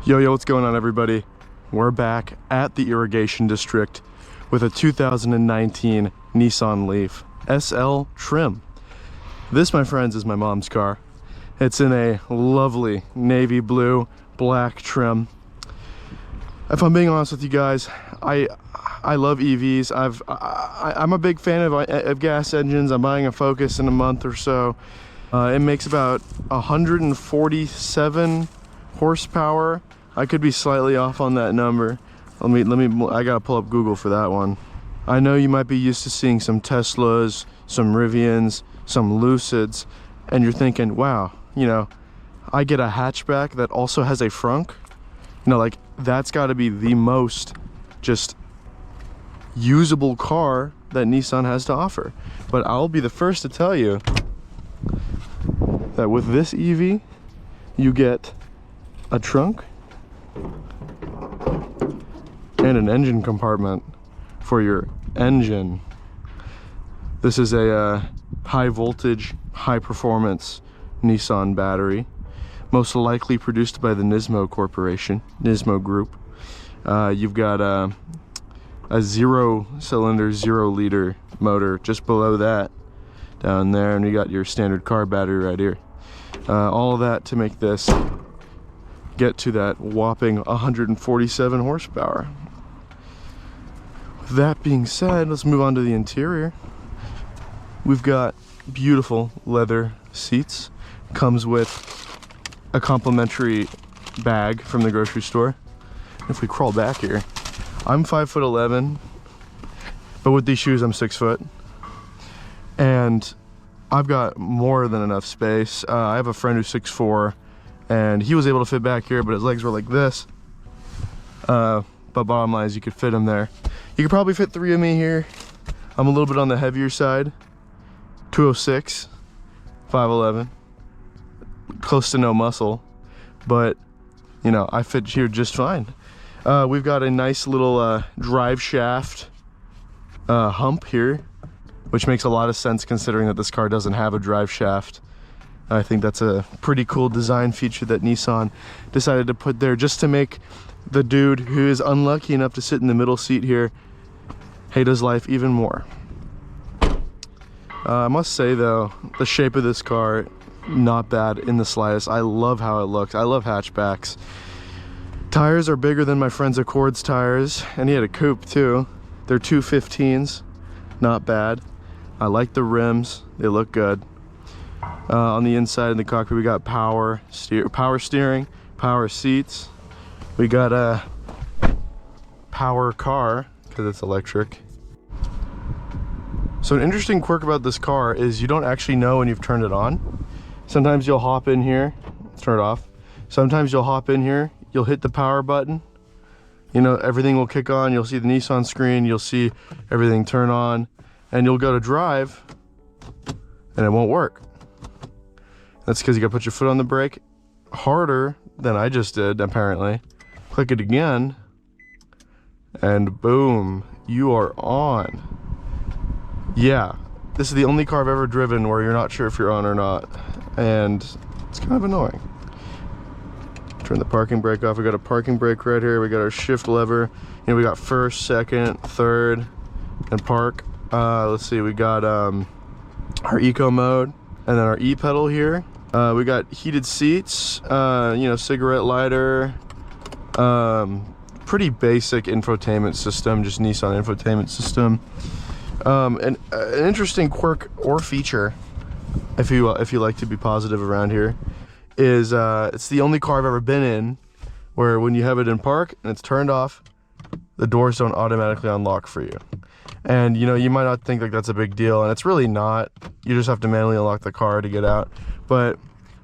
Yo, what's going on, everybody? We're back at the irrigation district with a 2019 Nissan Leaf SL trim. This, my friends, is my mom's car. It's in a lovely navy blue black trim. If I'm being honest with you guys, I love EVs. I'm a big fan of gas engines. I'm buying a Focus in a month or so. It makes about 147 horsepower. I could be slightly off on that number. I gotta pull up Google for that one. I know you might be used to seeing some Teslas, some Rivians, some Lucids, and you're thinking, wow, you know, I get a hatchback that also has a frunk. You know, like, that's gotta be the most just usable car that Nissan has to offer. But I'll be the first to tell you that with this EV, you get a trunk and an engine compartment for your engine. This is a high voltage, high performance Nissan battery, most likely produced by the Nismo Corporation, Nismo Group. You've got a 0-cylinder, 0-liter motor just below that down there, and you got your standard car battery right here. All of that to make this get to that whopping 147 horsepower. With that being said, let's move on to the interior. We've got beautiful leather seats. Comes with a complimentary bag from the grocery store. If we crawl back here, I'm 5'11", but with these shoes I'm 6 foot. And I've got more than enough space. I have a friend who's 6'4", and he was able to fit back here, but his legs were like this. But bottom line is you could fit him there. You could probably fit 3 of me here. I'm a little bit on the heavier side. 206, 5'11", close to no muscle, but you know, I fit here just fine. We've got a nice little drive shaft hump here, which makes a lot of sense considering that this car doesn't have a drive shaft. I think that's a pretty cool design feature that Nissan decided to put there just to make the dude who is unlucky enough to sit in the middle seat here hate his life even more. I must say though, the shape of this car, not bad in the slightest. I love how it looks. I love hatchbacks. Tires are bigger than my friend's Accord's tires, and he had a coupe too. They're 215s, not bad. I like the rims, they look good. On the inside of the cockpit, we got power steering, power seats. We got a power car because it's electric. So an interesting quirk about this car is you don't actually know when you've turned it on. Sometimes you'll hop in here, turn it off. Sometimes you'll hop in here, you'll hit the power button. You know, everything will kick on. You'll see the Nissan screen, you'll see everything turn on, and you'll go to drive and it won't work. That's because you gotta put your foot on the brake harder than I just did, apparently. Click it again, and boom, you are on. Yeah, this is the only car I've ever driven where you're not sure if you're on or not, and it's kind of annoying. Turn the parking brake off. We got a parking brake right here. We got our shift lever. You know, we got first, second, third, and park. Let's see, we got our eco mode, and then our E pedal here. We got heated seats, you know, cigarette lighter, pretty basic infotainment system, just Nissan infotainment system. And an interesting quirk or feature, if you like to be positive around here, is it's the only car I've ever been in where when you have it in park and it's turned off, the doors don't automatically unlock for you. And you know, you might not think like that's a big deal, and it's really not. You just have to manually unlock the car to get out. But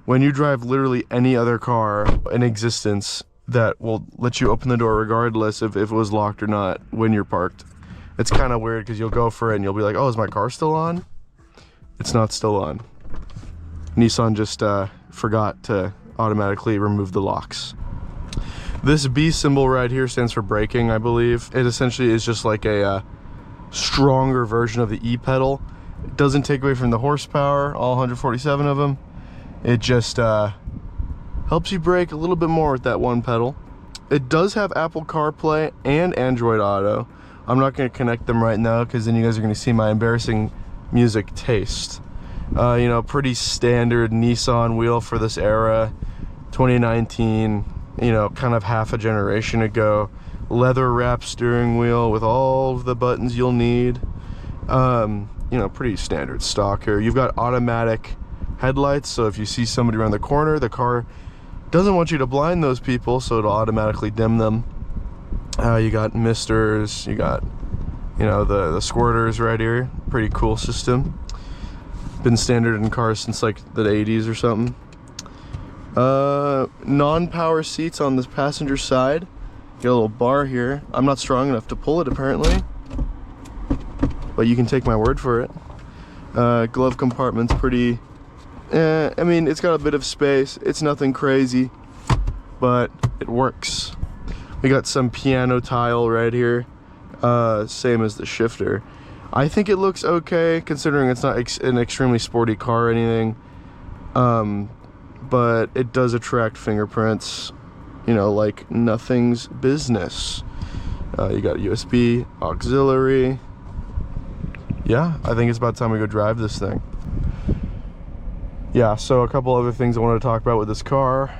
when you drive literally any other car in existence that will let you open the door regardless if it was locked or not when you're parked, it's kind of weird because you'll go for it and you'll be like, oh, is my car still on? It's not still on. Nissan just forgot to automatically remove the locks. This B symbol right here stands for braking, I believe. It essentially is just like a stronger version of the E pedal. It doesn't take away from the horsepower, all 147 of them. It just helps you brake a little bit more with that one pedal. It does have Apple CarPlay and Android Auto. I'm not going to connect them right now because then you guys are going to see my embarrassing music taste. You know, pretty standard Nissan wheel for this era. 2019, you know, kind of half a generation ago. Leather wrapped steering wheel with all of the buttons you'll need. You know, pretty standard stock here. You've got automatic headlights, so if you see somebody around the corner, the car doesn't want you to blind those people, so it'll automatically dim them. You got misters, you got, you know, the squirters right here. Pretty cool system. Been standard in cars since like the 80s or something. Non-power seats on the passenger side. Got a little bar here. I'm not strong enough to pull it apparently, but you can take my word for it. Glove compartment's pretty, I mean, it's got a bit of space. It's nothing crazy, but it works. We got some piano tile right here, same as the shifter. I think it looks okay considering it's not an extremely sporty car or anything, but it does attract fingerprints, you know, like nothing's business. You got USB, auxiliary. Yeah, I think it's about time we go drive this thing. Yeah, so a couple other things I wanted to talk about with this car.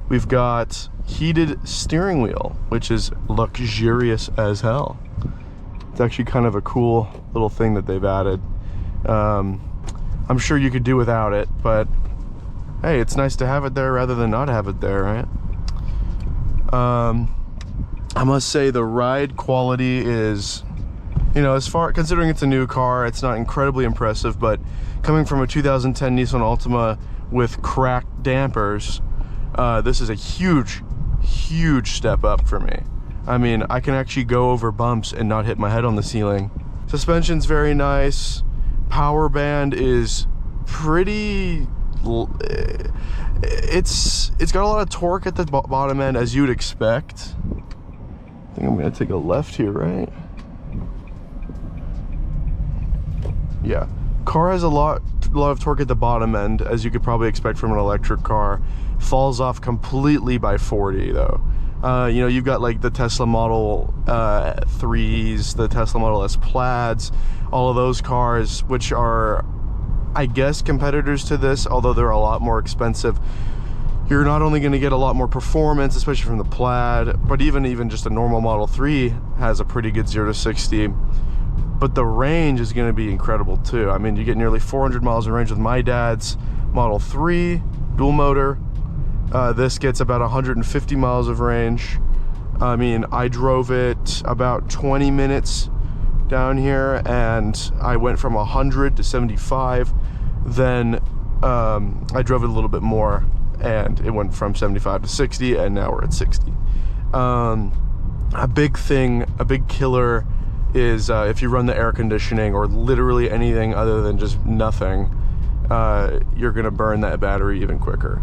We've got heated steering wheel, which is luxurious as hell. It's actually kind of a cool little thing that they've added. I'm sure you could do without it, but hey, it's nice to have it there rather than not have it there, right? I must say the ride quality is, you know, as far, considering it's a new car, it's not incredibly impressive, but coming from a 2010 Nissan Altima with cracked dampers, this is a huge step up for me. I mean, I can actually go over bumps and not hit my head on the ceiling. Suspension's very nice. Power band is pretty, it's got a lot of torque at the bottom end, as you'd expect. I think I'm gonna take a left here, right? Yeah, car has a lot of torque at the bottom end, as you could probably expect from an electric car. Falls off completely by 40 though. You know, you've got like the Tesla Model 3s, the Tesla Model S Plaids, all of those cars, which are, I guess, competitors to this, although they're a lot more expensive. You're not only going to get a lot more performance, especially from the Plaid, but even just a normal Model 3 has a pretty good 0 to 60. But the range is going to be incredible too. I mean, you get nearly 400 miles in range with my dad's Model 3 dual motor. This gets about 150 miles of range. I mean, I drove it about 20 minutes down here, and I went from 100 to 75. Then I drove it a little bit more, and it went from 75 to 60, and now we're at 60. A big killer is if you run the air conditioning or literally anything other than just nothing, you're gonna burn that battery even quicker.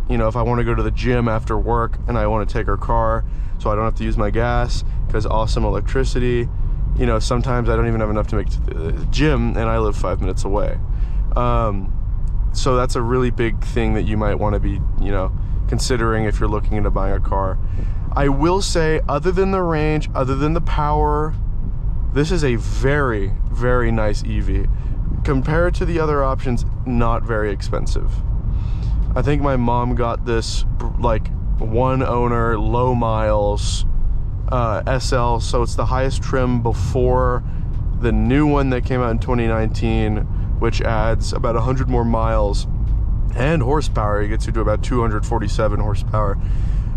You know, if I want to go to the gym after work and I want to take our car so I don't have to use my gas because awesome electricity, you know, sometimes I don't even have enough to make it to the gym and I live 5 minutes away. So that's a really big thing that you might want to be, you know, considering if you're looking into buying a car. I will say, other than the range, other than the power, this is a very, very nice EV. Compared to the other options, not very expensive. I think my mom got this like one owner, low miles SL, so it's the highest trim before the new one that came out in 2019, which adds about 100 more miles and horsepower. It gets you to about 247 horsepower.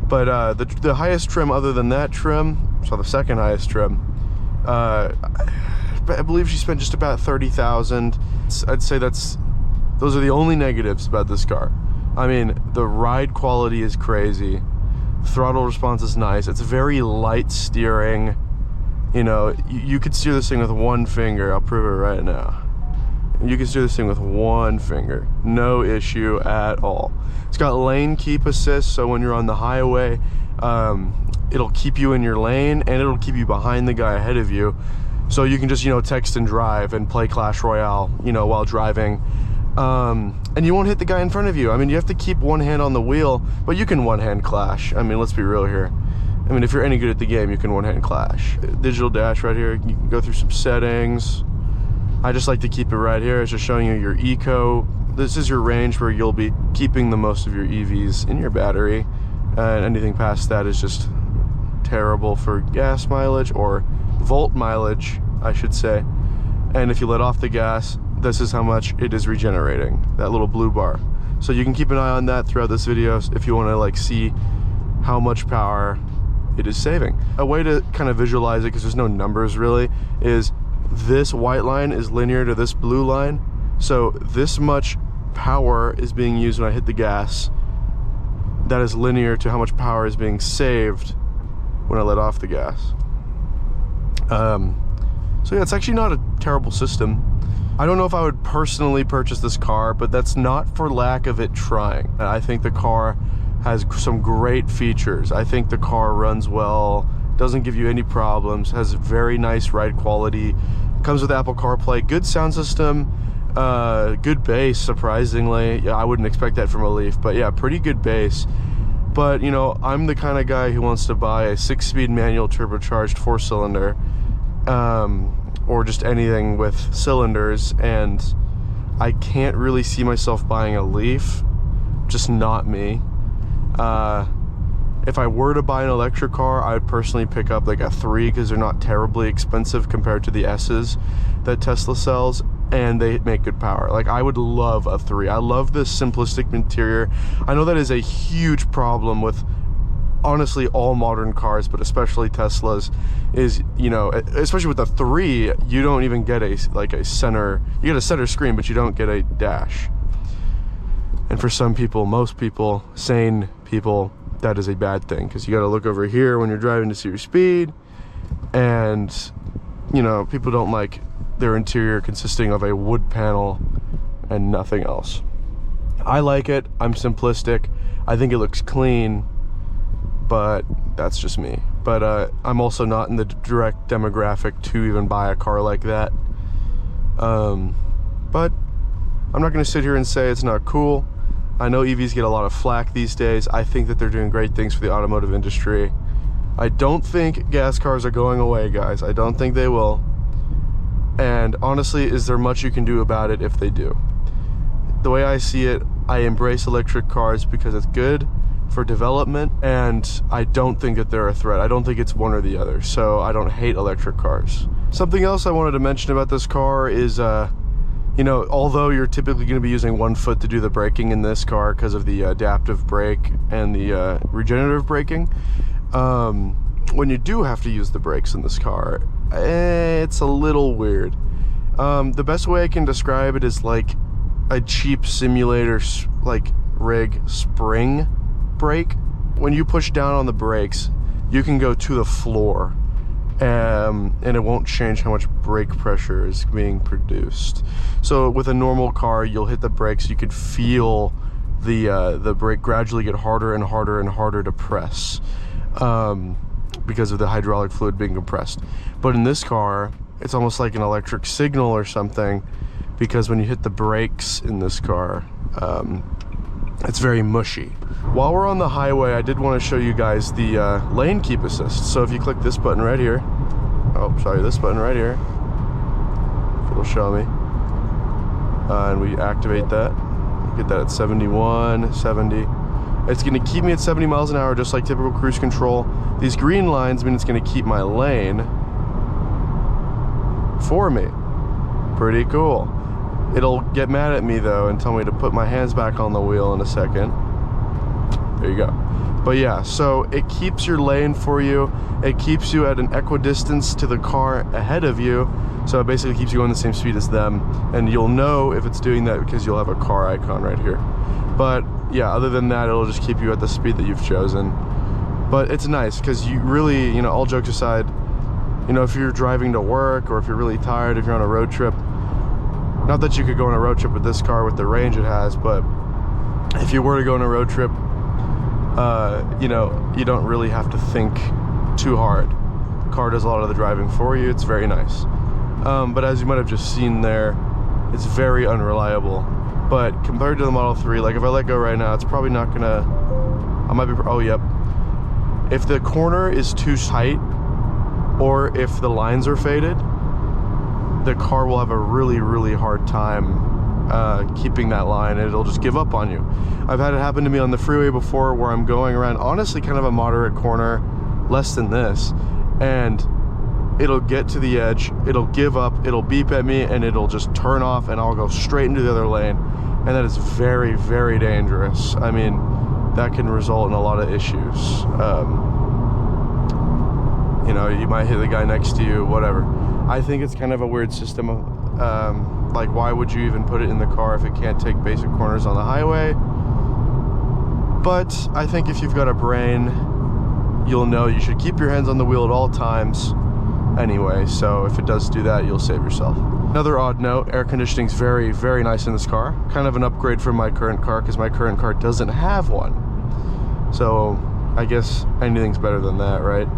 But the highest trim other than that trim, so the second highest trim, I believe she spent just about 30,000. I'd say those are the only negatives about this car. I mean, the ride quality is crazy. Throttle response is nice. It's very light steering. You know, you could steer this thing with one finger. I'll prove it right now. You can steer this thing with one finger. No issue at all. It's got lane keep assist, so when you're on the highway, it'll keep you in your lane and it'll keep you behind the guy ahead of you. So you can just, you know, text and drive and play Clash Royale, you know, while driving. and you won't hit the guy in front of you. I mean, you have to keep one hand on the wheel, but you can one-hand clash. I mean, let's be real here. I mean, if you're any good at the game, you can one-hand clash. Digital dash right here, you can go through some settings. I just like to keep it right here. It's just showing you your eco. This is your range where you'll be keeping the most of your EVs in your battery. And anything past that is just terrible for gas mileage, or volt mileage, I should say. And if you let off the gas, this is how much it is regenerating, that little blue bar. So you can keep an eye on that throughout this video if you want to like see how much power it is saving. A way to kind of visualize it, because there's no numbers really, is this white line is linear to this blue line. So this much power is being used when I hit the gas. That is linear to how much power is being saved when I let off the gas. So yeah, it's actually not a terrible system. I don't know if I would personally purchase this car, but that's not for lack of it trying. I think the car has some great features. I think the car runs well, doesn't give you any problems, has very nice ride quality, comes with Apple CarPlay, good sound system, good bass, surprisingly. Yeah, I wouldn't expect that from a Leaf, but yeah, pretty good bass. But you know, I'm the kind of guy who wants to buy a 6-speed manual turbocharged 4-cylinder, or just anything with cylinders, and I can't really see myself buying a Leaf. Just not me. If I were to buy an electric car, I'd personally pick up like a 3, because they're not terribly expensive compared to the S's that Tesla sells, and they make good power. Like, I would love a 3. I love this simplistic interior. I know that is a huge problem with honestly all modern cars, but especially Teslas, is, you know, especially with the 3, you don't even get a center, you get a center screen, but you don't get a dash. And for some people, most people, sane people, that is a bad thing, because you got to look over here when you're driving to see your speed, and you know, people don't like their interior consisting of a wood panel and nothing else. I like it. I'm simplistic. I think it looks clean, but that's just me. But I'm also not in the direct demographic to even buy a car like that. But I'm not going to sit here and say it's not cool. I know EVs get a lot of flack these days. I think that they're doing great things for the automotive industry. I don't think gas cars are going away, guys. I don't think they will. And honestly, is there much you can do about it if they do? The way I see it, I embrace electric cars because it's good for development, and I don't think that they're a threat. I don't think it's one or the other, so I don't hate electric cars. Something else I wanted to mention about this car is, you know, although you're typically going to be using one foot to do the braking in this car because of the adaptive brake and the regenerative braking, when you do have to use the brakes in this car, it's a little weird. The best way I can describe it is like a cheap simulator like rig spring brake. When you push down on the brakes, you can go to the floor, and it won't change how much brake pressure is being produced. So with a normal car, you'll hit the brakes, you could feel the brake gradually get harder and harder and harder to press, because of the hydraulic fluid being compressed. But in this car, it's almost like an electric signal or something, because when you hit the brakes in this car, it's very mushy. While we're on the highway, I did want to show you guys the lane keep assist. So if you click this button right here, this button right here, it'll show me, and we activate that, get that at 71, 70. It's going to keep me at 70 miles an hour, just like typical cruise control. These green lines mean it's going to keep my lane for me. Pretty cool. It'll get mad at me though and tell me to put my hands back on the wheel in a second. There you go. But yeah, so it keeps your lane for you. It keeps you at an equidistance to the car ahead of you. So it basically keeps you going the same speed as them. And you'll know if it's doing that because you'll have a car icon right here. But yeah, other than that, it'll just keep you at the speed that you've chosen. But it's nice because you really, you know, all jokes aside, you know, if you're driving to work or if you're really tired, if you're on a road trip, not that you could go on a road trip with this car with the range it has, but if you were to go on a road trip, you know, you don't really have to think too hard. The car does a lot of the driving for you. It's very nice. But as you might have just seen there, it's very unreliable. But compared to the Model 3, like if I let go right now, it's probably not gonna, I might be, oh yep. If the corner is too tight, or if the lines are faded, the car will have a really, really hard time keeping that line, and it'll just give up on you. I've had it happen to me on the freeway before, where I'm going around, honestly, kind of a moderate corner, less than this, and it'll get to the edge, it'll give up, it'll beep at me, and it'll just turn off, and I'll go straight into the other lane, and that is very, very dangerous. I mean, that can result in a lot of issues. You know, you might hit the guy next to you, whatever. I think it's kind of a weird system. Like, why would you even put it in the car if it can't take basic corners on the highway? But I think if you've got a brain, you'll know you should keep your hands on the wheel at all times anyway. So if it does do that, you'll save yourself. Another odd note, air conditioning's very, very nice in this car. Kind of an upgrade from my current car, because my current car doesn't have one. So I guess anything's better than that, right?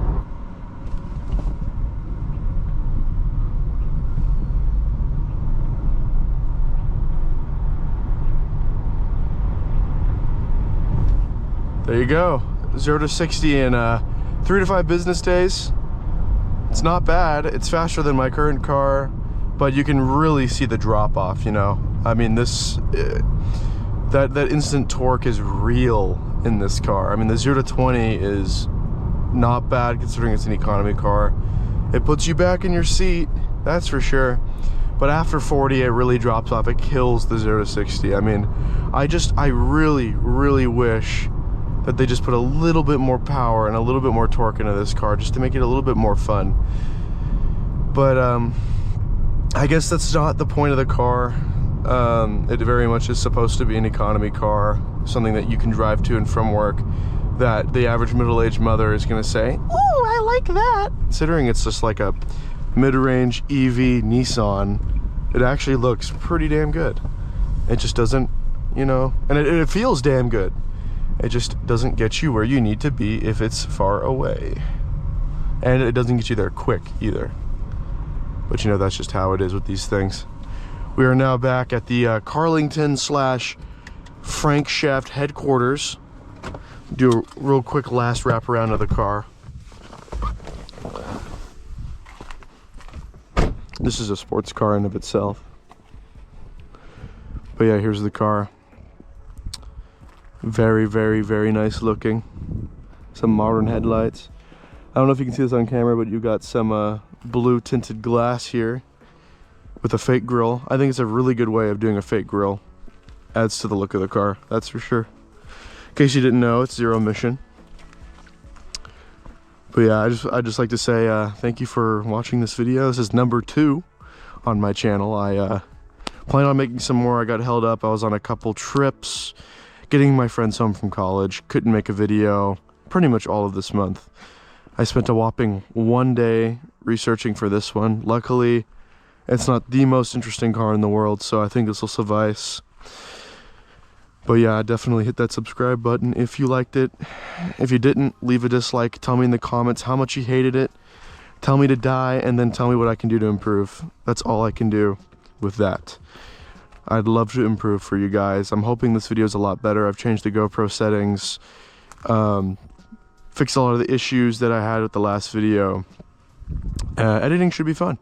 There you go, 0 to 60 in 3 to 5 business days. It's not bad. It's faster than my current car, but you can really see the drop off, you know. I mean, this that instant torque is real in this car. I mean, the 0 to 20 is not bad considering it's an economy car. It puts you back in your seat, that's for sure. But after 40, it really drops off. It kills the 0 to 60. I mean, I really, really wish that they just put a little bit more power and a little bit more torque into this car, just to make it a little bit more fun. But I guess that's not the point of the car. It very much is supposed to be an economy car, something that you can drive to and from work, that the average middle-aged mother is going to say, "Ooh, I like that." Considering it's just like a mid-range EV Nissan, it actually looks pretty damn good. It just doesn't, you know, and it feels damn good. It just doesn't get you where you need to be if it's far away. And it doesn't get you there quick either. But you know, that's just how it is with these things. We are now back at the Carlington/Frank Shaft headquarters. Do a real quick last wrap around of the car. This is a sports car in of itself. But yeah, here's the car. Very, very, very nice looking. Some modern headlights. I don't know if you can see this on camera, but you got some blue tinted glass here with a fake grille. I think it's a really good way of doing a fake grille. Adds to the look of the car, that's for sure. In case you didn't know, it's zero emission. But yeah, I'd just like to say thank you for watching this video. This is number 2 on my channel. I plan on making some more. I got held up. I was on a couple trips, getting my friends home from college. Couldn't make a video pretty much all of this month. I spent a whopping 1 day researching for this one. Luckily, it's not the most interesting car in the world, so I think this will suffice. But yeah, definitely hit that subscribe button if you liked it. If you didn't, leave a dislike. Tell me in the comments how much you hated it. Tell me to die, and then tell me what I can do to improve. That's all I can do with that. I'd love to improve for you guys. I'm hoping this video is a lot better. I've changed the GoPro settings, fixed a lot of the issues that I had with the last video. Editing should be fun.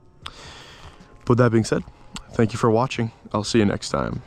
With that being said, thank you for watching. I'll see you next time.